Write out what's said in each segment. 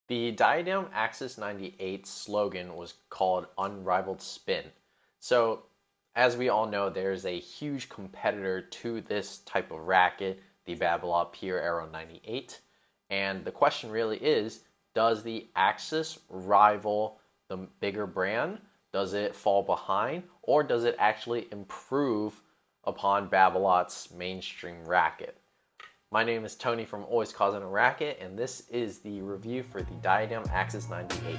The Diadem Axis 98 slogan was called Unrivaled Spin. So, as we all know, there's a huge competitor to this type of racket, the Babolat Pure Aero 98. And the question really is, does the Axis rival the bigger brand? Does it fall behind? Or does it actually improve upon Babolat's mainstream racket? My name is Tony from Always Causing a Racket, and this is the review for the Diadem Axis 98.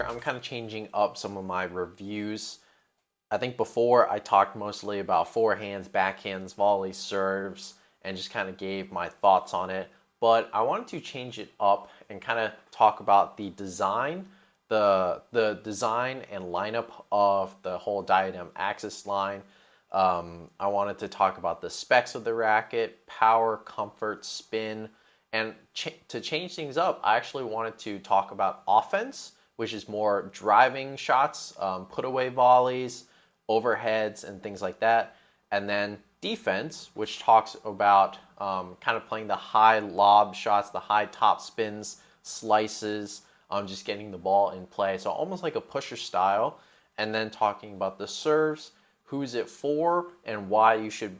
I'm kind of changing up some of my reviews. I think before I talked mostly about forehands, backhands, volleys, serves, and just kind of gave my thoughts on it. But I wanted to change it up and kind of talk about the design, the design and lineup of the whole Diadem Axis line. I wanted to talk about the specs of the racket, power, comfort, spin, and to change things up, I actually wanted to talk about offense, which is more driving shots, put away volleys, overheads, and things like that. And then defense, which talks about kind of playing the high lob shots, the high top spins, slices, just getting the ball in play. So almost like a pusher style. And then talking about the serves, who's it for, and why you should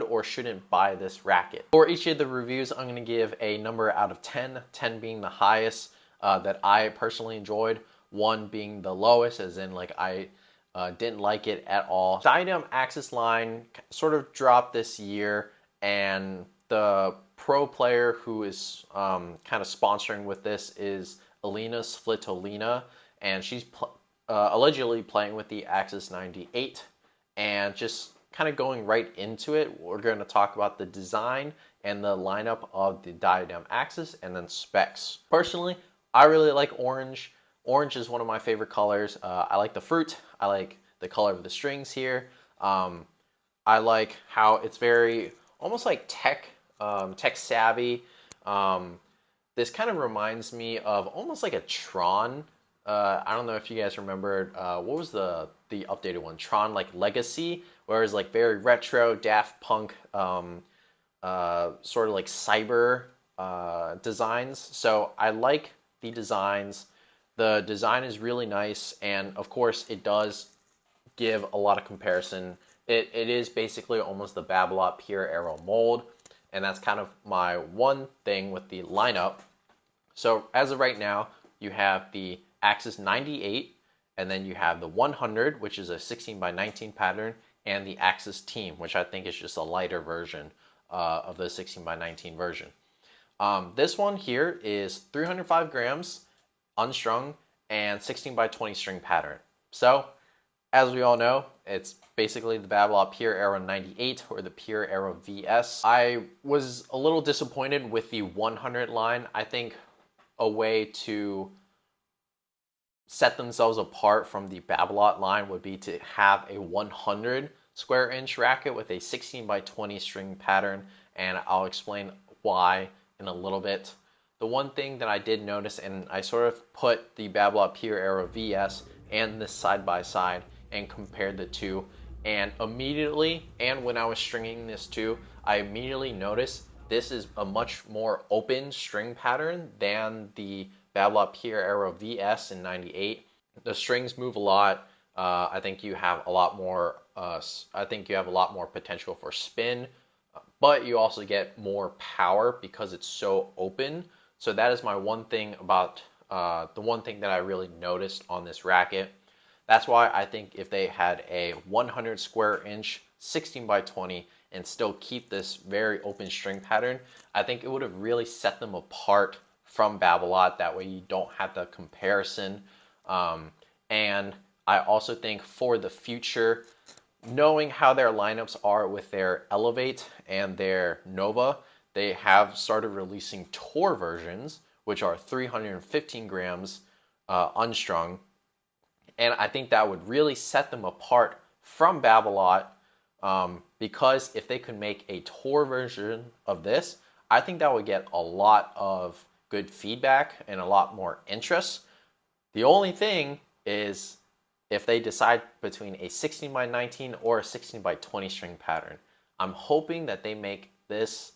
or shouldn't buy this racket. For each of the reviews, I'm going to give a number out of 10, 10 being the highest that I personally enjoyed, 1 being the lowest, as in like I didn't like it at all. Diadem Axis line sort of dropped this year, and the pro player who is kind of sponsoring with this is Alina Svitolina, and she's allegedly playing with the Axis 98. And just kind of going right into it, we're going to talk about the design and the lineup of the Diadem Axis and then specs. Personally, I really like orange. Orange is one of my favorite colors. I like the fruit. I like the color of the strings here. I like how it's very almost like tech savvy. This kind of reminds me of almost like a Tron. I don't know if you guys remembered, what was the updated one? Tron like Legacy, where it's like very retro, Daft Punk, sort of like cyber designs. So I like the designs. The design is really nice, and of course it does give a lot of comparison. It is basically almost the Babolat Pure Aero mold, and that's kind of my one thing with the lineup. So as of right now, you have the Axis 98, and then you have the 100, which is a 16x19 pattern, and the Axis Team, which I think is just a lighter version of the 16x19 version. This one here is 305 grams, unstrung, and 16x20 string pattern. So, as we all know, it's basically the Babolat Pure Aero 98 or the Pure Aero VS. I was a little disappointed with the 100 line. I think a way to set themselves apart from the Babolat line would be to have a 100 square inch racket with a 16x20 string pattern, and I'll explain why in a little bit. The one thing that I did notice, and I sort of put the Babolat Pure Aero VS and this side by side and compared the two, and immediately, and when I was stringing this too, I immediately noticed this is a much more open string pattern than the Babolat Pure Aero VS in 98. The strings move a lot. I think you have a lot more. Potential for spin, but you also get more power because it's so open. So that is my one thing about the one thing that I really noticed on this racket. That's why I think if they had a 100 square inch 16x20 and still keep this very open string pattern, I think it would have really set them apart from Babolat. That way you don't have the comparison. And I also think for the future, knowing how their lineups are with their Elevate and their Nova, they have started releasing tour versions, which are 315 grams unstrung. And I think that would really set them apart from Babolat, because if they could make a tour version of this, I think that would get a lot of good feedback and a lot more interest. The only thing is if they decide between a 16 by 19 or a 16 by 20 string pattern. I'm hoping that they make this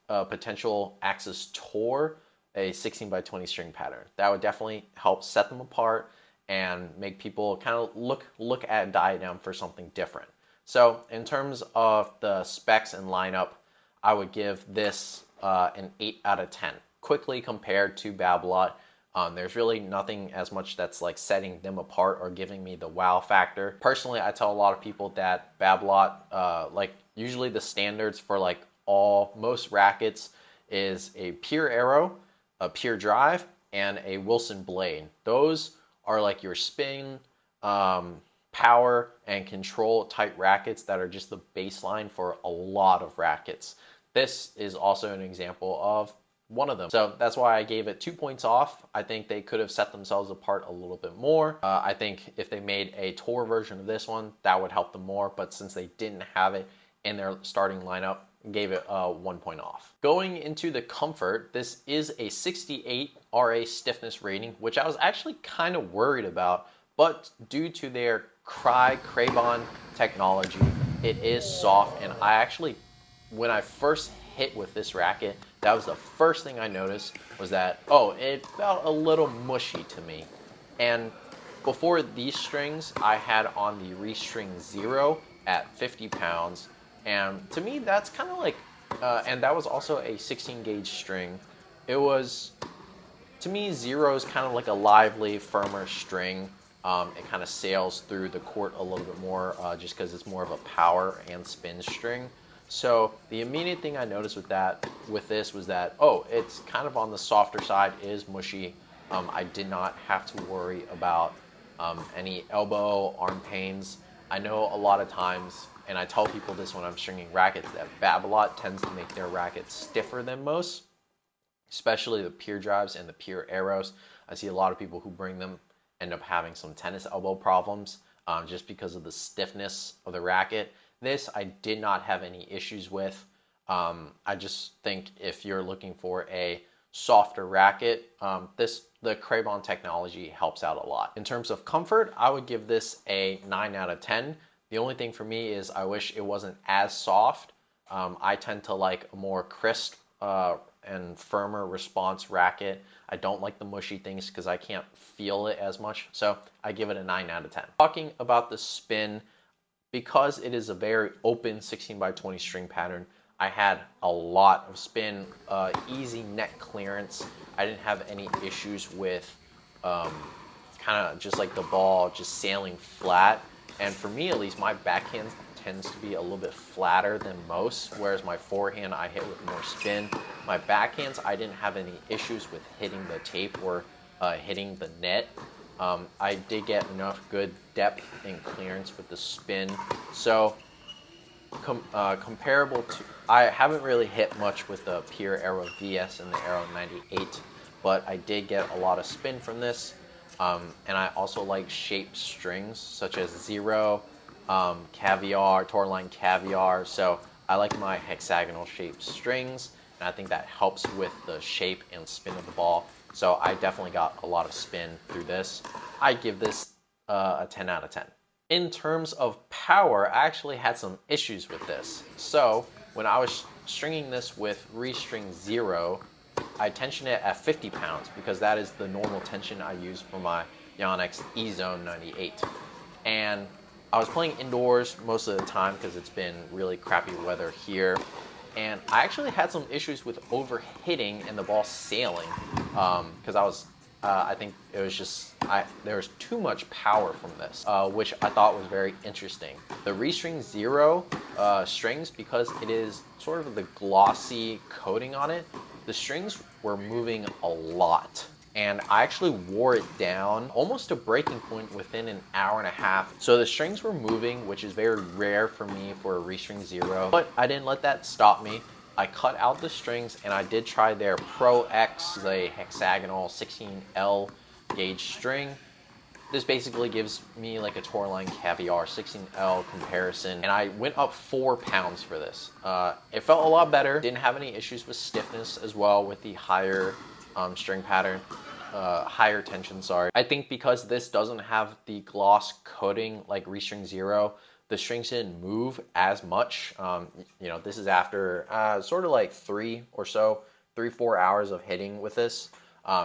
potential Axis Tour a 16 by 20 string pattern. That would definitely help set them apart and make people kind of look at Diadem for something different. So in terms of the specs and lineup, I would give this an 8 out of 10. Quickly compared to Babolat, there's really nothing as much that's like setting them apart or giving me the wow factor. Personally, I tell a lot of people that Babolat, like usually the standards for like most rackets is a pure Aero, a pure drive, and a Wilson blade. Those are like your spin, power, and control type rackets that are just the baseline for a lot of rackets. This is also an example of one of them. So that's why I gave it 2 points off. I think they could have set themselves apart a little bit more. I think if they made a tour version of this one, that would help them more. But since they didn't have it in their starting lineup, gave it 1 point off. Going into the comfort, this is a 68 RA stiffness rating, which I was actually kind of worried about, but due to their Craybon technology, it is soft. And I actually, when I first hit with this racket, that was the first thing I noticed was that, oh, it felt a little mushy to me. And before these strings, I had on the Restring 0 at 50 pounds. And to me, that's kind of like, and that was also a 16 gauge string. It was, to me, 0 is kind of like a lively, firmer string. It kind of sails through the court a little bit more just because it's more of a power and spin string. So the immediate thing I noticed with this was that, oh, it's kind of on the softer side, it is mushy. I did not have to worry about any elbow, arm pains. I know a lot of times, and I tell people this when I'm stringing rackets, that Babolat tends to make their rackets stiffer than most, especially the pure drives and the pure Aeros. I see a lot of people who bring them end up having some tennis elbow problems just because of the stiffness of the racket. This I did not have any issues with. I just think if you're looking for a softer racket, the Craybon technology helps out a lot. In terms of comfort, I would give this a 9 out of 10. The only thing for me is I wish it wasn't as soft. I tend to like a more crisp and firmer response racket. I don't like the mushy things because I can't feel it as much. So I give it a 9 out of 10. Talking about the spin, because it is a very open 16 by 20 string pattern, I had a lot of spin, easy net clearance. I didn't have any issues with kind of just like the ball just sailing flat. And for me, at least, my backhand tends to be a little bit flatter than most, whereas my forehand I hit with more spin. My backhands, I didn't have any issues with hitting the tape or hitting the net. I did get enough good depth and clearance with the spin. So comparable to, I haven't really hit much with the pure Aero VS and the Aero 98, but I did get a lot of spin from this. And I also like shaped strings such as 0, Caviar, Tourline Caviar. So I like my hexagonal shaped strings, and I think that helps with the shape and spin of the ball. So I definitely got a lot of spin through this. I give this a 10 out of 10. In terms of power, I actually had some issues with this. So when I was stringing this with Restring 0, I tensioned it at 50 pounds because that is the normal tension I use for my Yonex E-Zone 98. And I was playing indoors most of the time because it's been really crappy weather here. And I actually had some issues with overhitting and the ball sailing because I think it was just, there was too much power from this, which I thought was very interesting. The Restring 0 strings, because it is sort of the glossy coating on it, the strings were moving a lot. And I actually wore it down almost to breaking point within an hour and a half. So the strings were moving, which is very rare for me for a Restring 0. But I didn't let that stop me. I cut out the strings and I did try their Pro X, a hexagonal 16L gauge string. this basically gives me like a Tourline Caviar 16L comparison, and I went up 4 pounds for this. It felt a lot better. Didn't have any issues with stiffness as well with the higher string pattern, higher tension, sorry. I think because this doesn't have the gloss coating like Restring Zero, the strings didn't move as much. You know, this is after sort of like 3-4 hours of hitting with this.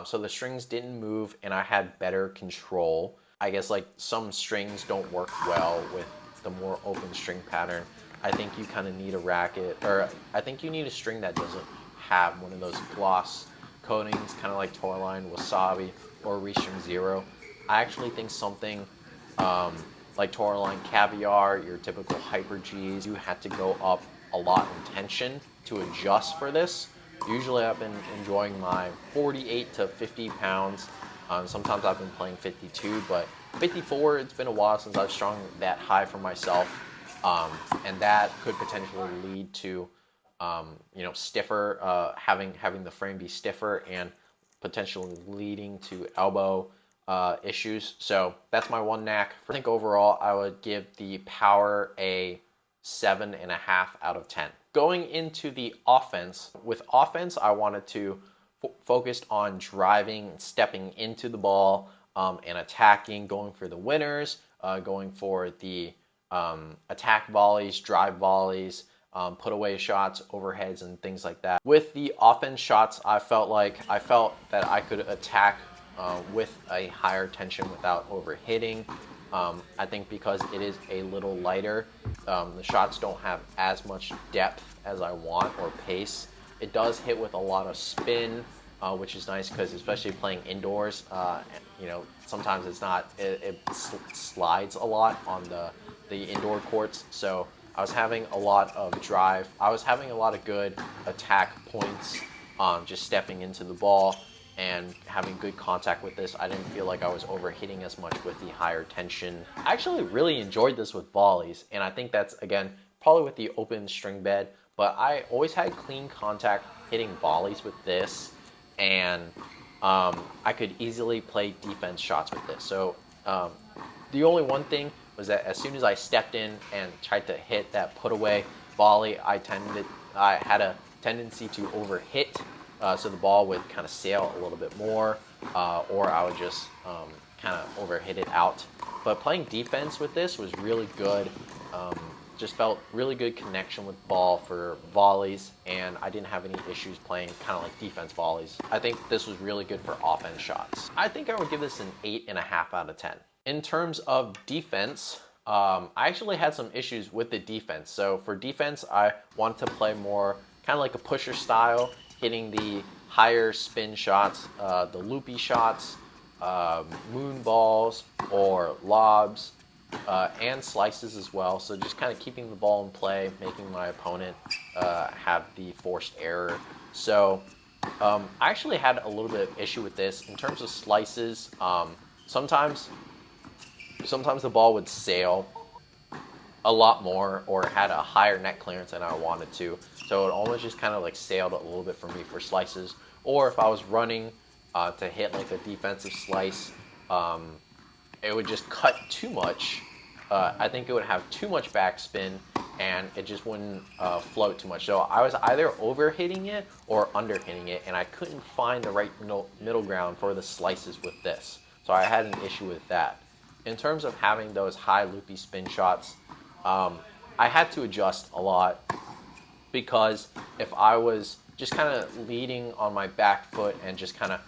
So the strings didn't move and I had better control. I guess like some strings don't work well with the more open string pattern. I think you kind of need a racket, or I think you need a string that doesn't have one of those gloss coatings, kind of like Tourline, Wasabi, or Restring Zero. I actually think something like Tourline Caviar, your typical Hyper Gs, you had to go up a lot in tension to adjust for this. Usually I've been enjoying my 48 to 50 pounds. Sometimes I've been playing 52, but 54, it's been a while since I've strung that high for myself. And that could potentially lead to, you know, stiffer, having the frame be stiffer and potentially leading to elbow issues. So that's my one knack. I think overall I would give the Power a 7.5 out of 10. Going into the offense, with offense I wanted to focus on driving, stepping into the ball, and attacking, going for the winners, going for the attack volleys, drive volleys, put away shots, overheads, and things like that. With the offense shots, I felt that I could attack with a higher tension without overhitting. I think because it is a little lighter, the shots don't have as much depth as I want, or pace. It does hit with a lot of spin, which is nice because especially playing indoors, you know, sometimes it slides a lot on the indoor courts. So I was having a lot of drive. I was having a lot of good attack points, just stepping into the ball and having good contact with this. I didn't feel like I was overhitting as much with the higher tension. I actually really enjoyed this with volleys, and I think that's, again, probably with the open string bed, but I always had clean contact hitting volleys with this, and I could easily play defense shots with this. So the only one thing was that as soon as I stepped in and tried to hit that put away volley, I had a tendency to overhit. So the ball would kind of sail a little bit more, or I would just kind of overhit it out. But playing defense with this was really good. Just felt really good connection with ball for volleys, and I didn't have any issues playing kind of like defense volleys. I think this was really good for offense shots. I think I would give this an 8.5 out of 10. In terms of defense, I actually had some issues with the defense. So for defense, I wanted to play more kind of like a pusher style, hitting the higher spin shots, the loopy shots, moon balls or lobs, and slices as well. So just kind of keeping the ball in play, making my opponent have the forced error. So I actually had a little bit of issue with this. In terms of slices, sometimes the ball would sail a lot more, or had a higher net clearance than I wanted to. So it almost just kind of like sailed a little bit for me for slices. Or if I was running to hit like a defensive slice, it would just cut too much. I think it would have too much backspin and it just wouldn't float too much. So I was either over hitting it or under hitting it, and I couldn't find the right middle ground for the slices with this. So I had an issue with that. In terms of having those high loopy spin shots, I had to adjust a lot, because if I was just kind of leading on my back foot and just kind of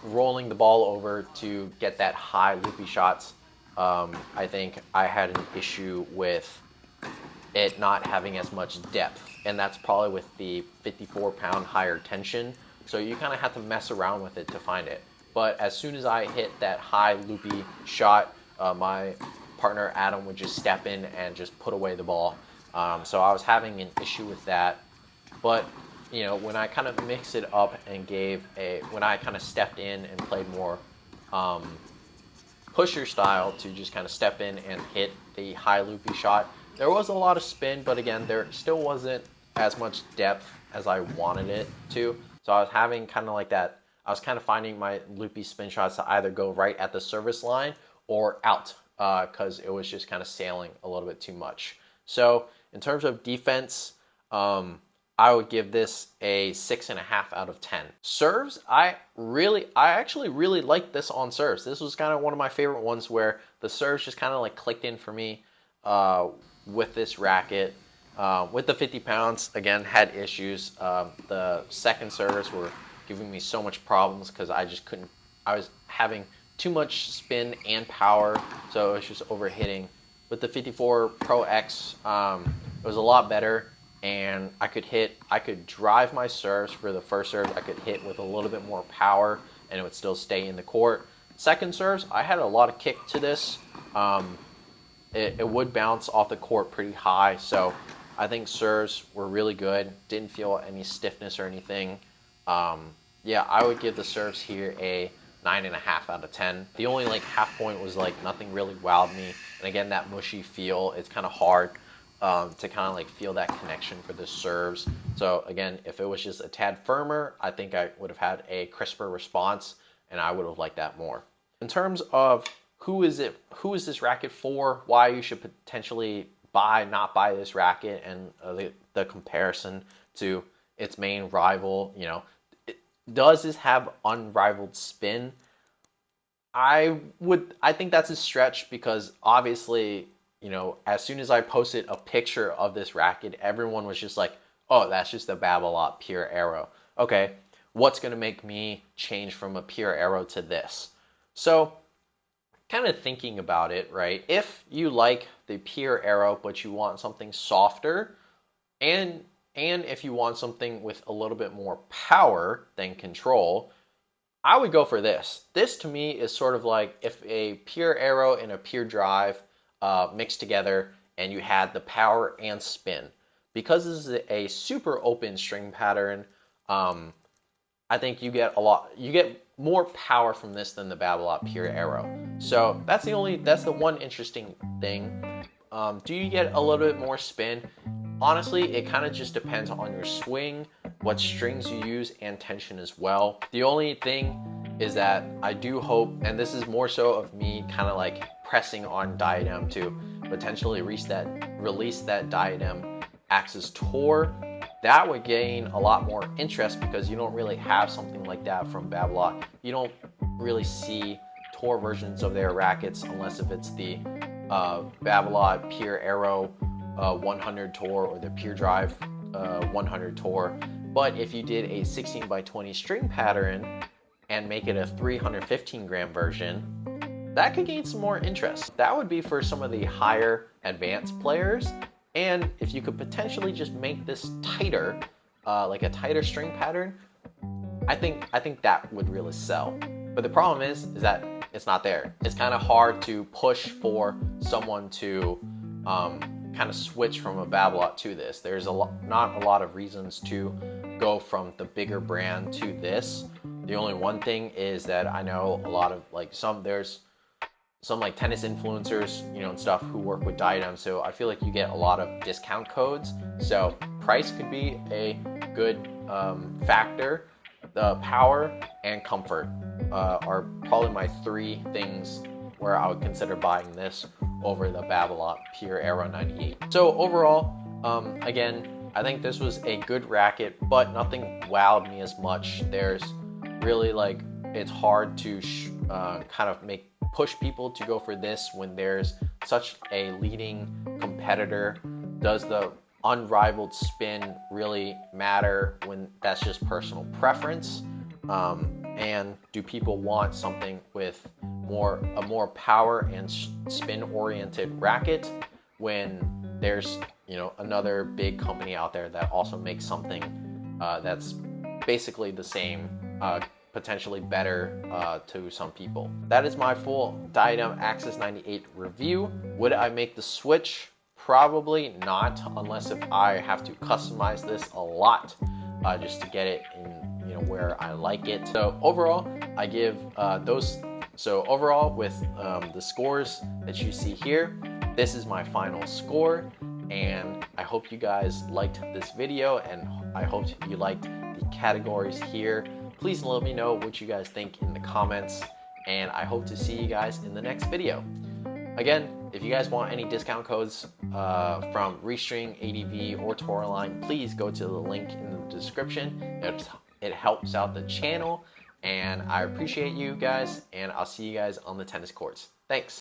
rolling the ball over to get that high loopy shots, I think I had an issue with it not having as much depth, and that's probably with the 54-pound higher tension. So you kind of have to mess around with it to find it. But as soon as I hit that high loopy shot, my partner Adam would just step in and just put away the ball. So I was having an issue with that. But you know, when I kind of mixed it up and when I kind of stepped in and played more pusher style to just kind of step in and hit the high loopy shot, there was a lot of spin, but again, there still wasn't as much depth as I wanted it to. So I was having kind of like that, I was kind of finding my loopy spin shots to either go right at the service line or out because it was just kind of sailing a little bit too much. So in terms of defense, I would give this a 6.5 out of 10. Serves, I actually really liked this on serves. This was kind of one of my favorite ones where the serves just kind of like clicked in for me with this racket. With the 50 pounds, again, had issues. The second serves were giving me so much problems because I just couldn't, I was having too much spin and power, so it was just overhitting. With the 54 Pro X, it was a lot better, and I could drive my serves for the first serve. I could hit with a little bit more power, and it would still stay in the court. Second serves, I had a lot of kick to this. It would bounce off the court pretty high, so I think serves were really good. Didn't feel any stiffness or anything. Yeah, I would give the serves here a 9.5 out of 10. The only like half point was like nothing really wowed me. And again, that mushy feel, it's kind of hard to kind of like feel that connection for the serves. So again, if it was just a tad firmer, I think I would have had a crisper response, and I would have liked that more. In terms of who is this racket for, why you should potentially not buy this racket, and the comparison to its main rival, you know, does this have unrivaled spin? I think that's a stretch, because obviously, you know, as soon as I posted a picture of this racket, everyone was just like, oh, that's just a Babolat Pure Aero. Okay, what's going to make me change from a Pure Aero to this? So kind of thinking about it, right? If you like the Pure Aero, but you want something softer, and if you want something with a little bit more power than control, I would go for this. This to me is sort of like if a Pure Aero and a Pure Drive mixed together, and you had the power and spin. Because this is a super open string pattern, I think you get more power from this than the Babolat Pure Aero. So that's the one interesting thing. Do you get a little bit more spin? Honestly, it kind of just depends on your swing, what strings you use, and tension as well. The only thing is that I do hope, and this is more so of me kind of like pressing on Diadem to potentially release that Diadem Axis Tour. That would gain a lot more interest, because you don't really have something like that from Babolat. You don't really see tour versions of their rackets unless if it's the Babolat Pure Aero 100 Tour or the Pure Drive 100 Tour. But if you did a 16x20 string pattern and make it a 315 gram version, that could gain some more interest. That would be for some of the higher advanced players. And if you could potentially just make this tighter, like a tighter string pattern, I think that would really sell. But the problem is that it's not there. It's kind of hard to push for someone to kind of switch from a Babolat to this. There's not a lot of reasons to go from the bigger brand to this. The only one thing is that I know a lot of like there's some like tennis influencers, you know, and stuff who work with Diadem. So I feel like you get a lot of discount codes. So price could be a good factor. The power and comfort are probably my three things where I would consider buying this over the Babolat Pure Aero 98. So overall, again, I think this was a good racket, but nothing wowed me as much. There's really like, it's hard to kind of push people to go for this when there's such a leading competitor. Does the unrivaled spin really matter when that's just personal preference? And do people want something with a more power and spin oriented racket when there's, you know, another big company out there that also makes something that's basically the same, potentially better to some people. That is my full Diadem Axis 98 review. Would I make the switch? Probably not, unless if I have to customize this a lot just to get it in, you know, where I like it. So overall, I give those. So overall, with the scores that you see here, this is my final score, and I hope you guys liked this video, and I hope you liked the categories here. Please let me know what you guys think in the comments, and I hope to see you guys in the next video. Again, if you guys want any discount codes from Restring, ADV, or Tourmaline, please go to the link in the description. It helps out the channel, and I appreciate you guys, and I'll see you guys on the tennis courts. Thanks.